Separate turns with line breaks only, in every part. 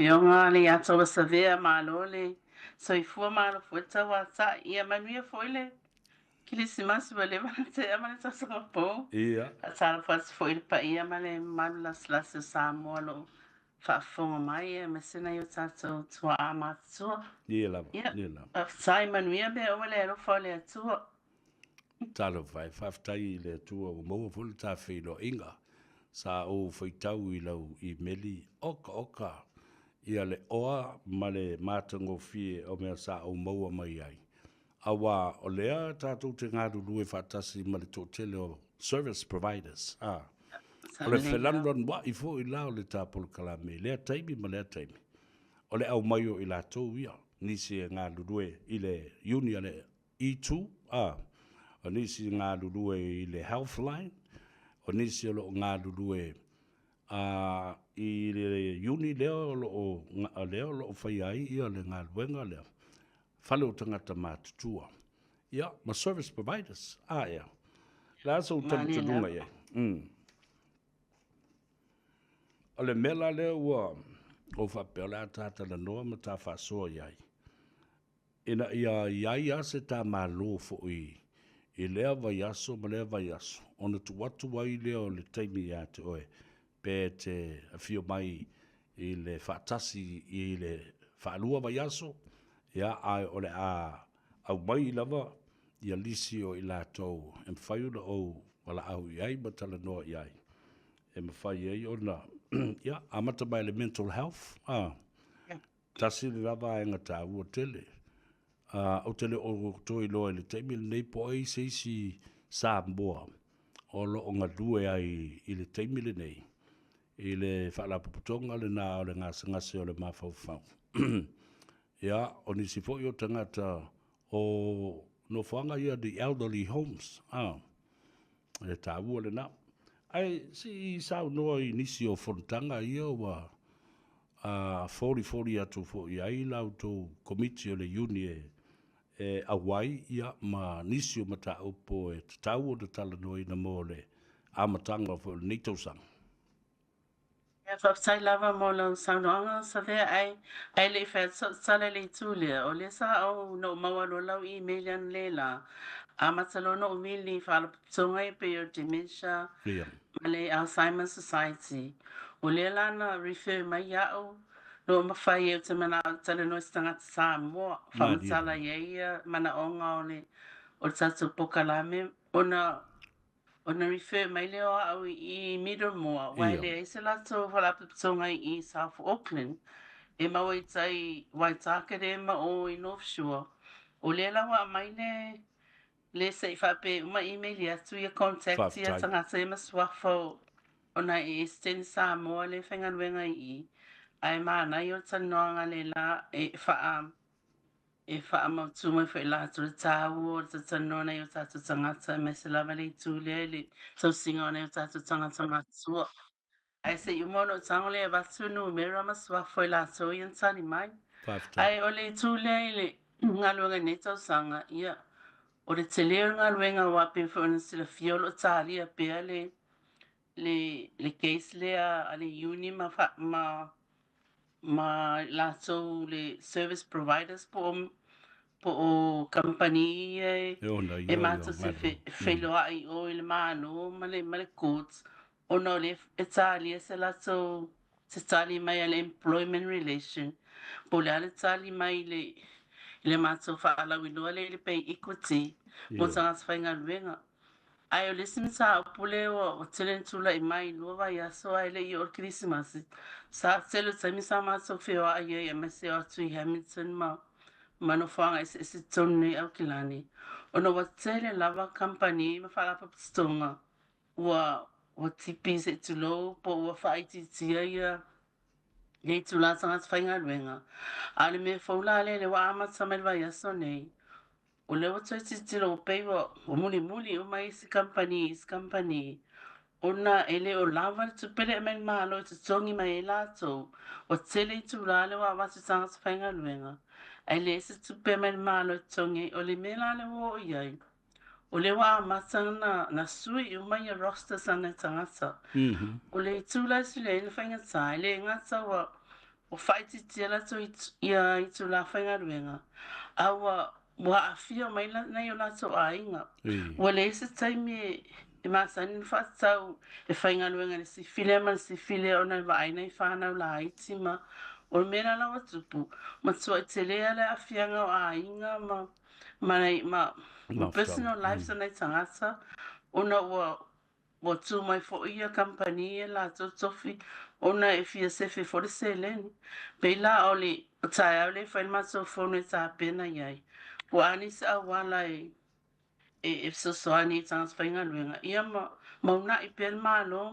Fionga le ato la savea malo le soifua malo fueta wa sa ia manuia foile kilisimas vale te amane sa sa po
Ia.
sa fas foile pa ia male malas las sa molo fa fonga mai e mesena yo tato tua amatsu
Ia lava.
ia
Ia lava.
sai manuia be o le ro fole atu
Talo vai whaftai le tua o maua fulu tā whilo inga. Sa o whaitau I lau I meli oka oka. Ia le oa ma le mātango fie o mea sa o maua mai ai. Awa o lea tātou te ngāru lue whatasi ma le tōtele o service providers.
sa
O le
le
whelandron wa I fo I lao le tāpolo kalame. Lea taimi ma lea taimi. O le au mai o I lātou ia. Nisi e ngāru lue I le uni a le E2. O nisi ngā lulue I le Healthline, o nisi o loo ngā lulue I le uni leo loo whai ai ia le ngā luenga leo. Whale o tangata mātutua. Ia, ma service providers, ia. La asa o talutalunga ia. O le mela leo ua, o whapea la tāta la noa ma tā whasoa iai. Ina ia iai ase tā mālo fo I lea vai aso, ma lea vai aso. Ona tu watu wai lea o le taimi ia te oe. Pē te awhio mai I le whaatasi I le whaalua vai aso. Ia ai o le au mai lava. Ia lisi o I lātou. E mwhaiuna o wala au iai ma tala noa iai. E mwhai ei ona. Ia, amata mai le mental health. Tasi le lava e ngata ua tele. O tele o toi loa le taimi nei po ai seisi sa mboa o lo o ngadue ai I le taimi le nei I le whaalapuputonga le nā o le ngase o le mawhauwhau. Ia, o nisi fo I o tangata o no whanga ia the elderly homes. Le tā ua le nā. Ai, si sao noa I nisi o fontanga ia wa 40 atu fo I ai lau tō komiti o le uni awai ia ma nisi o mata upo e tau o te tala noi na mole a matanga fo le neitosang.
Ia whaptai lava mo lau saunoanga sa vea ai le whea sale le tūlea o le sa au no mawalo lau I melian le la a matalo no umili whaalaputonga I pe o dementia
Ia.
ma le Alzheimer's Society o le lana refer mai au no mawhai e te mana tala no stangata sa mua whamatala ia mana onga o le tatu pokalame ona refer mai leo au I Middlemore waile se lato whalaputonga I South Auckland e maua I tai Waitaka ma o I North Shore o le lawa mai le se whape uma email ia tu ia contact ia tangata e maswafo ona I Eastern Samoa le whenganuenga I ai mana I o tanoanga le la e wha mautuma wha la tu tāu o tanona I o tātu tangata me se lava le tūlea le tau singa o ne o tātu tangata matua. Ai se I umono tango le watu nu mera maswafo I la tu I antani mai. Ai o le tūlea I le ngaluanga ne tau sanga ia o le te leo ngaluenga wape whaona sila fiolo tālia pia le case lea a le uni ma la so le service providers po o company e mata se felo ai o il mano male courts o no le Italia se la so se tali mai al employment relation po le tali mai le mata fa ala wino le pe equity mo sa fainga luenga ai o le simsa pule o telen tula I mai no va ya so ai le o Christmas sa telo samisa ma so feo ai e mese o tu Hamilton ma no whanga se tonu au kilani. O no wa tele lava company ma whala papastonga wa tipi se tulo po wa whaiti tia ia le tula sanga whainga ruenga. Ale me whaula le wa amata mai wa yaso nei. O le wa tui tilo pei wa o muli o mai isi company. Ona ele o lava le tupele e men malo te tongi mai e lato o tele I tula le wa watu sanga whainga ruenga. Ai le se tupe men malo tongi o le mela le wo iai. O le wa matanga na sui o mai a roster sana tangata. O le tula si le whainga tai le ngata wa o whaititia la to ia i tu la whainga ruenga. Awa, wa afia mai la nei o la to ainga. Wa le ese taimi e masani ni whatau e whainga ruenga ni si file man si file o nai wa aina i whanau la haiti ma. O mera la watupu, ma tua i te lea le afianga o ainga ma personal lives na i tangata. Ona wa tu mai fo ia company la to tofi ona e fia se fe for se len pe la ole ta ole fa ma so fo ne ta pena yai wa ani sa wala e so ani trans fainga luenga ia ma una I pel ma no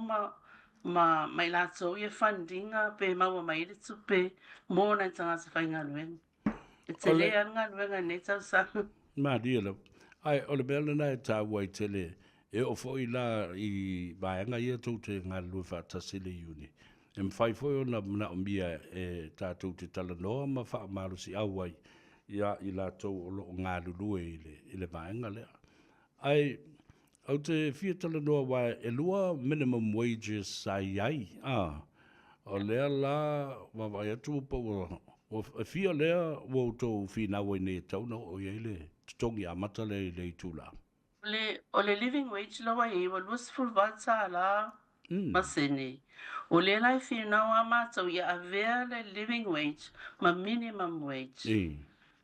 ma mai la so ia fundinga pe ma mai le tu pe mo na trans fainga luenga e te le anga luenga ne ta sa
ma dia ai ole bela na ta wai tele e o foi la I vaenga ia tu te nga lu fa ta sile uni em fai foi ona na umbia e ta tu te tala no ma fa maru si awai ia I la to o lo nga lu ile vaenga le ai au te fia tala no wa e lua minimum wages sai ai o le la wa vai tu po o fia le wo to fina wo ne tau no o ile tongi amata le tula
o le living wage lo wa e wa lus full vata la masene o le lai fi na wa ma so ia avea le living wage ma minimum wage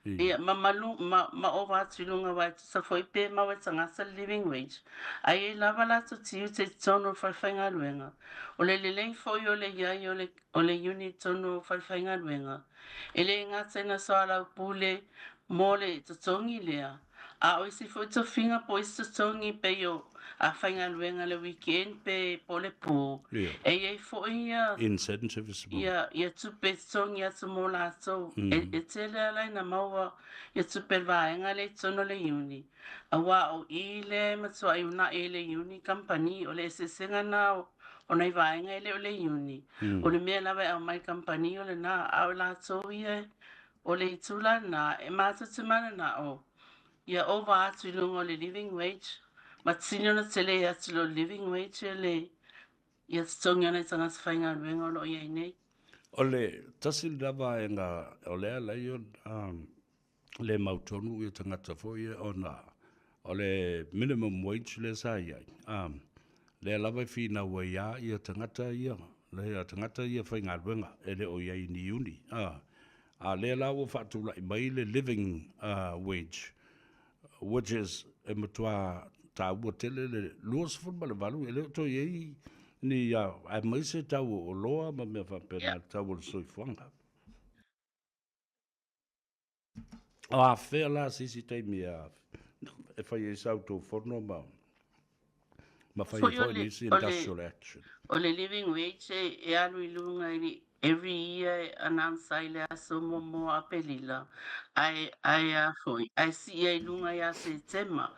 ia ma over tulunga wa sa foi pe ma wa tanga sa living wage ai la vala to tiu te tono fa fainga luenga o le fo yo le ya yo le o le unit tono fa fainga luenga ele nga tsena so la pule mole to tongi lea a o si fo to finga po to tongi pe yo a fainga luenga le weekend pe pole po e fo ia
incentives
ia tu pe tongi ya tu mola so e tele la na maua ia tu pe vaenga le tono le uni a wa o ile ma so ai una ele uni company o le se senga na o nei vaenga ele o le uni o le me la va mai company o le na a la so ia o le tula na e mata te mana na o ia over atu lungo le living wage ma tino na tele ia tu lo living wage le ia tonga na tanga sfainga luenga lo ia nei
ole tasil dava nga ole la yo le mautonu ia tangata foi ona ole minimum wage le sai le lava fina wa ia tangata ia le tangata ia fainga luenga ele o ia ni uni le la wo fatu la mai le living wage which is e matua ta wo tele le los football valu ele to ye ni ai mai se ta wo loa ma me fa pena ta wo so fonga fe la si te mi e fa ye sa to forno ma fa ye ni si industrial action
o le living wage e alu ilunga ni every year announce ile aso mo apelila ai foi ai si ai lunga ya se tema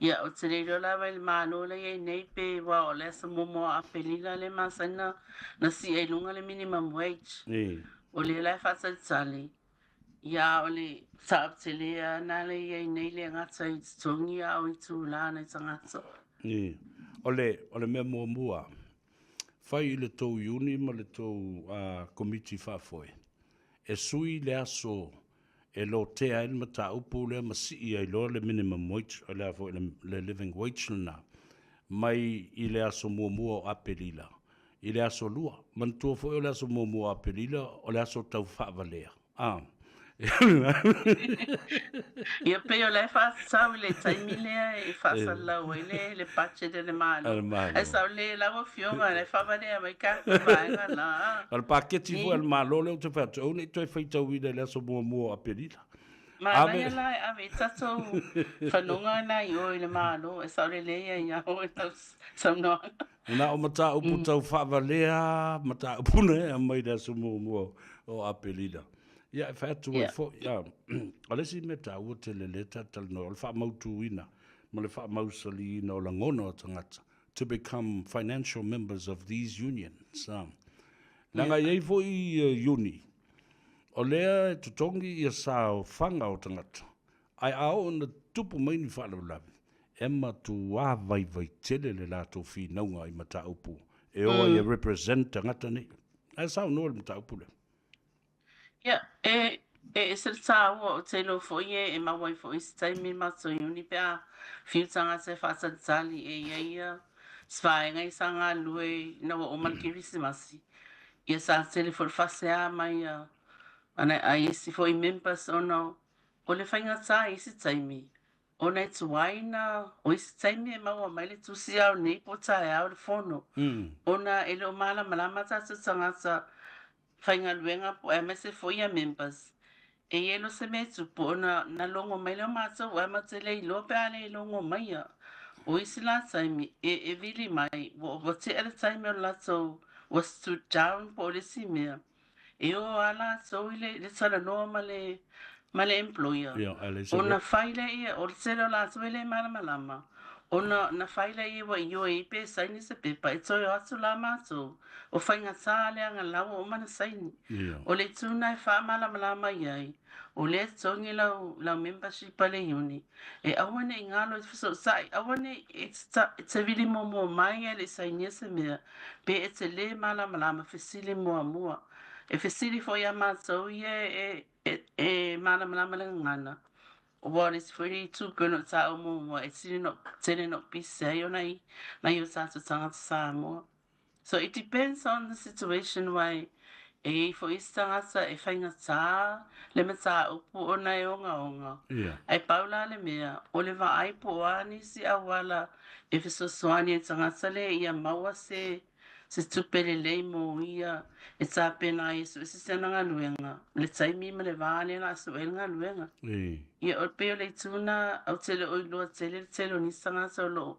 ia o te reo lava il mano le ia nei pe wa o le aso mo apelila le masana na si ai lunga le minimum wage o le lai fasa tali ia o le saab te lea na le ia nei le ngata i tongi a o i tu la na i tangata
ole me mua fai le tau uni ma le tau committee whaafoe. E sui le aso e lo te aile ma ta upu le ma si i lo le minimum wage o le afo le living wage na mai i le aso mua o apelila. I le aso lua. Man tua fo o le aso mua o apelila o le aso tau whaavalea.
Ia pe o le fa sau le taimi lea e fa salau e le pache de le malo. E sau le lawa fionga le fa vanea mai ka vaenga la.
Al paketi fu al malo le te fa o ne toi fai tau i le aso mua a perila.
Ma na ia lai ave tatou whanonga na i o i le malo e sau le lea ia o e tau samnoa.
Na o mata upu tau whaavalea mata upu ne a mai le aso mua o a perila. Ia fa tu fo ia ale si meta o te le leta tal no fa mautu ina mo le fa mausali no la ngono tangata to become financial members of these unions langa ye fo I uni o le to tongi ia sa fanga o tangata ai ao na tupu mai ni fa la emma tu wa vai tele le la to fi no ai mata upu e o ia represent tangata ni ai sa no mata upu le
Ia, se tāua o te lo fo e mawai fo i se taimi mato iuni pia whiutanga se whātatali e ia swaenga i sanga lue na wa o malkirisi masi. Ia sa tele fo whase a mai ana a isi fo i members ono o le whainga tā i se taimi. O nei tuaina o i se taimi e maua mai le tusi au nei po tae au le fono. Ona ele o mala malama tata tangata whainga luenga po e mese fo ia members. E yelo se me tupo na longo mai leo mātou e matele i lope ale i longo mai a. O isi la taimi e vili mai wo te ele taimi o lato was stood down po le si mea. E o ala so ile le tala noa ma le employer. O na whaile ia o le telo lato ele malama. Ona na whaile ia wa i o e pe saini se pepa e toi o atu la mātou. O whainga tāle anga lawa o mana saini. O le tūna e wha malama iai. O le tongi lau membership pale uni. E awane i ngalo i fiso sai. Awane e te vili mo mai e le saini se mea. Pe e te le malama fesili mua. E fesili fo ia mātou ia e malama le ngana. What is free to go no ta mo it's not telling not be say on na you start to Samoa. So it depends on the situation why e for instance e fainga ta le meta upu ona e onga. Ai paula le mea o le va ai po ani si awala e so swani e tanga sale ia maua se tupele le mo ia e sa pena i se senanga luenga le taimi me le vane na so enga luenga ia o pe le tuna au tele o lo tele ni sanga so lo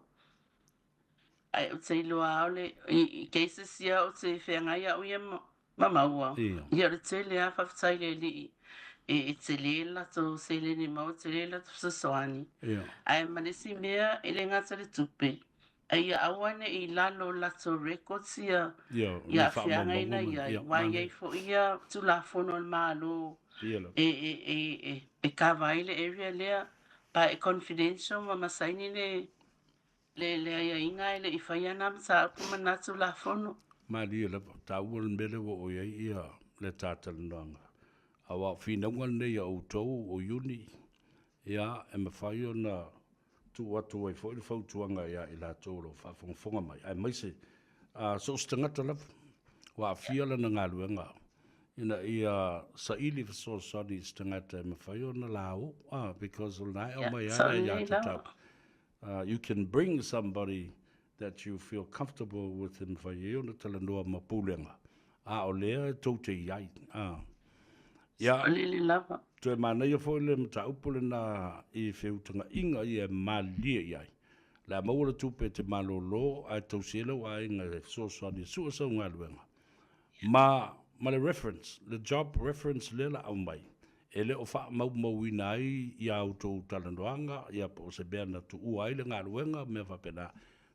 ai o te lo ale i cases ia o te fenga ia o ia mama ua ia le tele a fa tai le li e te le la to se le ni mau te le la to so swani ai manesi mea ele ngata le tupe ai awane i lalo lato records ia fianga ina ia wai ai fo ia tu la fono al malo e kavaile area lea pa e confidential ma masaini le ia inga ele i faiana msa kuma natu la fono
ma dia la tawul mbele wo ia le tatal nanga awa fina ngone ia utou o uni ia e mafai na tu watu ai fo le fautuanga ia i la tolo fa fonga mai ai mai se so stangata la wa fiala na ngaluenga ina ia sa ili so sodi stangata mafai na lao because ulai o mai ia tata you can bring somebody that you feel comfortable with him for you na tala noa mapulenga o lea tau te iai
ia lava
te mana ia foi le mta upule na i feutanga inga i e malia iai la maura tupe te malolo a tau siela wa inga so ni suasa unga luenga ma le reference le job reference lela au mai ele o fa mau inai ia auto talandoanga ia po se bena tu uai le ngaluenga me fa pena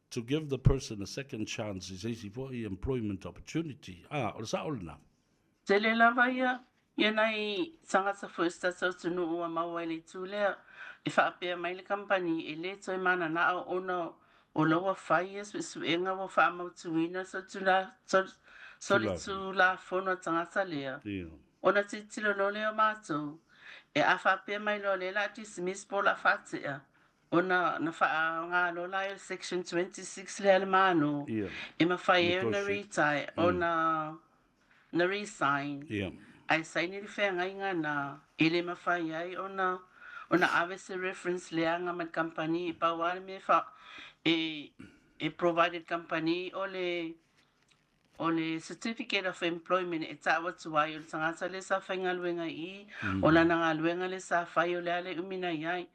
to give the person a second chance is easy for employment opportunity o sa olna
tele lava ia nai sanga sa first so tunu ua maua ele tule e fa pe mai le company ele to mana na ona o loa fires su enga wo fa mau tuina so tula so tu la fono tanga salea ona titilo no le mato e afa pe mai lo le la dismiss po la fatia ona na fa nga lo la section 26 le mano e ma fa na retire ona na resign ai sai ni fe nga inga na ele ma fa ai ona ave se reference le anga ma company pa wal me fa e provided company o le certificate of employment e tawa tuai o le tangata le sa whainga luenga i o la nga luenga le sa whai o le ale umina iai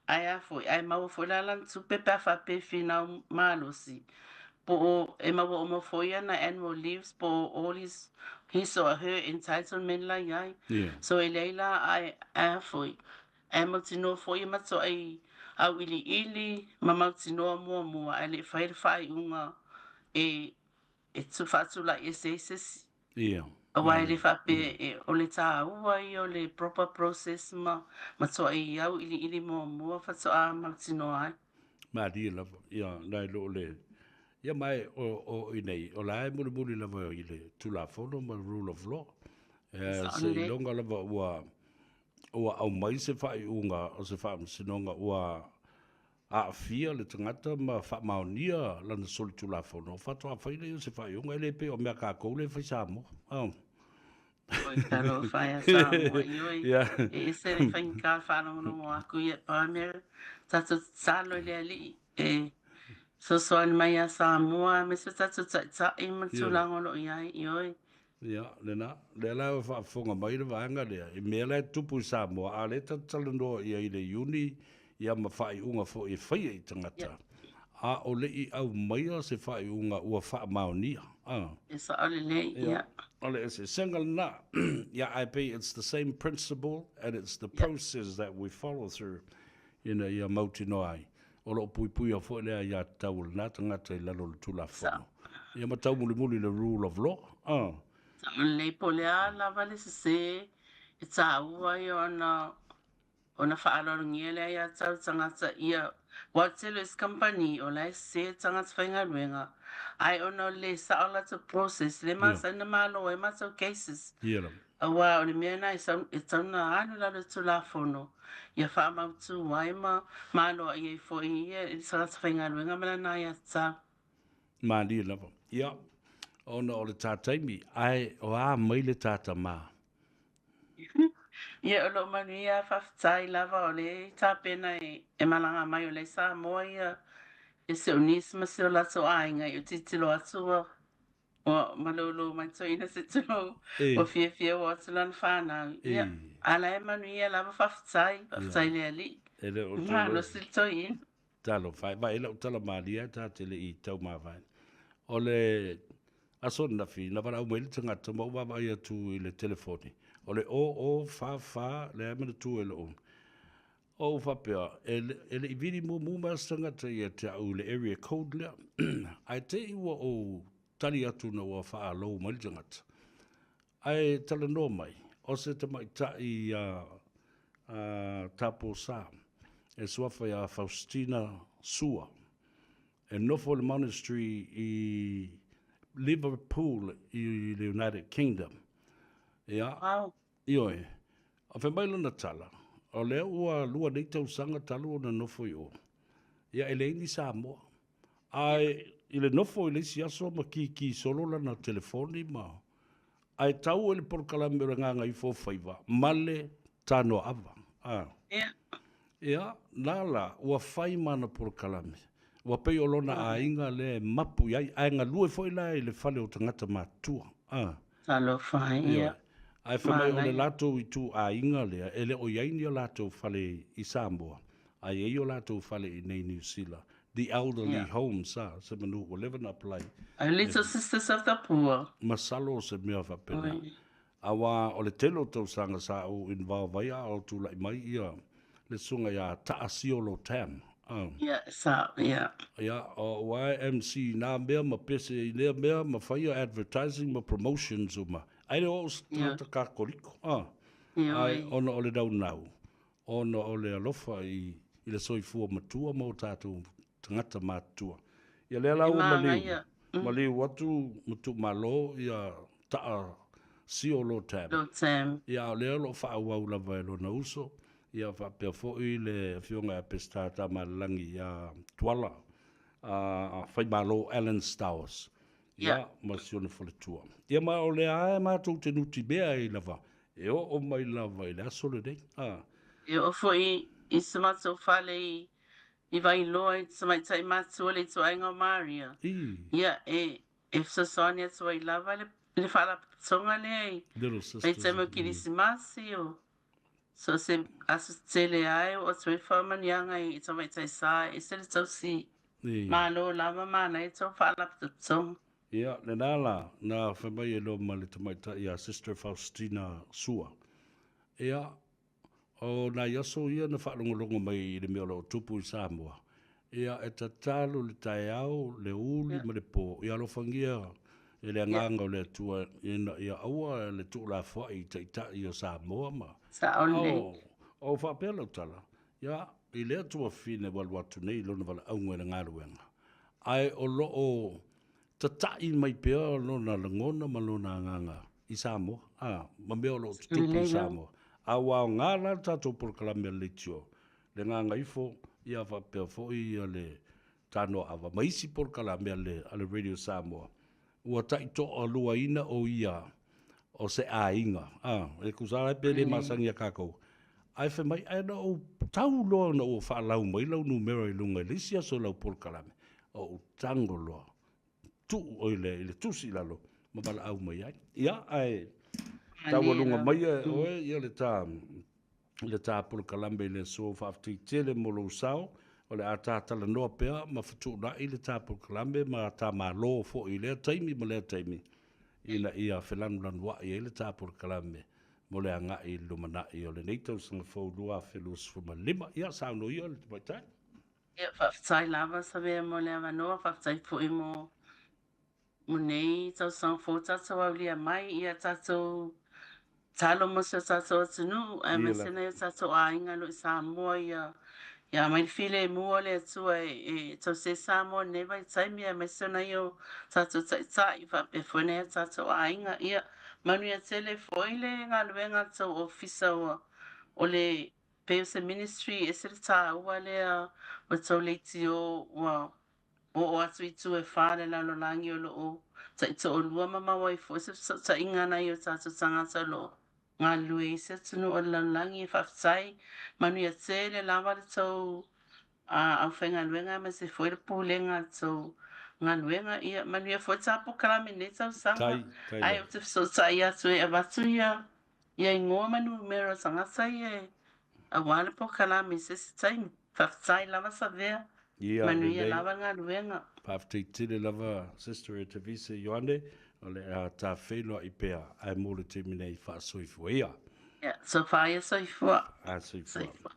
ai a foi ai mau foi la lan tu pepe fa pe fina malosi po e mau o mo foi na annual leaves po all his or her entitlement la iai so e leila ai a foi ai mo tino foi ma so ai au ili mama tino mo ai le fai unga e tu fatu la ese awai le fa pe o le ta uai o le proper process ma so ai au ili mo fa so a martino ai
ma di la ia dai lo le ia mai o inei o la muli la vo ile tu la fono ma rule of law Se ilonga lava ua au mai se whai unga o se wha sinonga ua a fia le tangata ma wha maonia lana soli tula whono. Whatoa whaile o se whai unga ele pe o mea kā koule whai Samoa.
Oi karo whai a Samoa ioi. E se le whai kā whanongo mo aku i e pāmea. Tato salo le ali e so soan mai a Samoa me se tato ta i matulango lo iai ioi.
Ia, lena, le la whaafonga mai le vanga lea, i mea lai tupu Samoa, a le tatalanoa ia i le uni, ia ma whai unga fo e whaia i tangata. A o le i au maia se whai unga ua wha maonia.
E sa ole le, ia.
Ole e se sengal na, ia I pay, it's the same principle and it's the process that we follow through. Ina ia mauti no ai. O lo pui pui a fo lea ia taul na tangata i lalo le tula whono. Ia ma tau muli muli le rule of law.
Le polea lava le se e tā ua i ona whaalorungia le ia tau tangata ia Watselus company o lai se tangata whainga ruenga ai ona le saola to process le masa na malo e masa cases awa o le mea na e tauna anu la le tula whono ia wha mautu wai ma malo i e fo i ia i tangata whainga ruenga mana na ia tā
Mandi lava ia ona o le tātaimi, ai o a mai le tāta mā.
Ia o lo manu ia whawhitai lava o le tāpena e malanga mai o le Samoa ia e se unisma se o lato ainga i o titilo atua o malolo mai to ina se tilo o fia o atulan whanau. Ia ala e manu ia lava whawhitai le ali. Malo silto in.
Talo whai, vai ela utala malia tātele i tau mawai. O le aso na fi na vara umeli tangata ma uwa vai atu i le telefoni. O le o fa le amena tu ele o. O fa pea ele i vidi mo mas tangata i te au le area code lea. Ai te iwa o tali atu na ua fa alo mali tangata. Ai tala no mai. O se te mai ta i tapo sa. E suafa ia Faustina Sua. E nofo le monastery i Liverpool i the United Kingdom. Ia.
Wow.
Ioe. A fe maila na tala. O lea ua lua nei tau sanga talu o na nofo i o. Ia ele ini Samoa. Ai ile nofo ile si aso ma ki solo la na telefoni ma. Ai tau ele por kalamera nganga i fo faiva. Male tano ava.
Ia.
Ia, nala, ua whai mana por kalame. Ua pei olona a inga le mapu iai, ai ngā lue foi lai le whale o tangata mātua.
Talo whai, ia.
Ai whamai o le lato i tu a inga lea, ele o iai ni o lato whale i Samoa. Ai ei o lato whale i nei New Zealand. The elderly home, sa manu o levan apply.
Our little sisters of the poor.
Masalo se mea whapena. Awa o le telo tau sanga sa o involve vai a o tu lai mai ia. Le sunga ia taasio lo tam.
Yeah, so, yeah.
Yeah, o YMC na mea ma pese i lea mea ma whaia advertising ma promotions o ma. Aile o stata ka koriko. Ai ona o le dau nau. Ona o le alofa i le soifua matua mo tātou tangata matua. Ia lea lau maliu. Maliu watu mutu malo ia taa sio lo tam.
Lo tam.
Ia lea lo whaau lava e lo na uso. Ia whapea fo'i le whionga e pestata malangi ia tuala whaimalo Alan Stowers. Ia masione whaletua. Ia mai o le ae mātou te nuti bea i lava. E o mai lava i le asole dei.
E o fo'i i samato whale i vai loa i samaitai mātua le tu ainga Maria. Ia e fsasoni atu ai lava le whala tonga le ai.
Little sisters.
Ei te mo kirisimasi o. So se asustele ai o tui whamanianga i tamaitai sa e se le tau si malo lava mana e tau whala putong.
Ia, le nala na whamai e lo ma le tamaitai a Sister Faustina Sua. Ia, o na yaso ia na whaalongolongo mai i le mea lo tupu i Samoa. Ia, e ta talo le tai au, le uli ma le po. Ia lo whangia e le nganga o le tua ia aua le tu la fo i tai o Samoa ma. O whapela tala. Ia, i lea tua whine walwatu nei lona wala aunga na ngaruenga. Ai o lo o tatai mai pea lona langona ma lona nganga. i Samoa. Ma mea lo tupu i Samoa. A wao ngala tato por kalame le tio. Le ngā ngaifo i a whapea fo i a le tano awa. Maisi por kalame ale Radio Samoa. Ua tai to a lua ina o ia o se a inga. E kusara pe le masangi a kakou. Ai fe mai ai o tau loa na o whaalau mai lau numero i lunga lisia so lau por kalame. O tango loa. Tu o ile tusi lalo. Mabala au mai ai. Ia ai tau alunga mai oe ia le tā por kalame le so whaafti tele mo lo sao. O le a tātala noa pea ma whatu na i le tā por kalame ma tā ma lo fo i lea taimi ma lea taimi. Ina ia whelanu lanu wa i le tā por kalame. Mo le anga i lumana i o le neitau sanga fau lua whelus fuma lima. Ia sauno i o le tupaitai.
Ia whaftai lava sa vea mo le avanoa whaftai fu i mo nei tau sang fo tātou au lia mai ia tātou talo mo se tātou atunu a me sena ia tātou a inga lo i Samoa ia mai file mua le atua tau se Samoa ne vai taimi a me sena io tātou tai whape fwene ia tātou a inga ia manu ia tele foile ngā luenga tau ofisa o le Peuse Ministry e sere tā ua lea o tau leiti o atu i tu e whare lalo langi o loo ta i to o lua mama wai fo se ta inga na i o tātou tangata lo ngā lue i se tunu o lalo langi e whaftai manu ia tele lawa le tau au whainga luenga me se fwere pūlenga tau ngā luenga ia manu ia fo tāpo karame ne tau sanga ai o te so ta i atu e abatu ia ingoa manu mera tangata ia a wale po karame se se taimi whaftai lawa sa vea manu ia lawa ngā luenga
Pafte tele lava sister e te vise Ioane, o le a ta whenua i pea, ai mōle te minei wha soifua ia.
Yeah, so whaia soifua.
Soifua.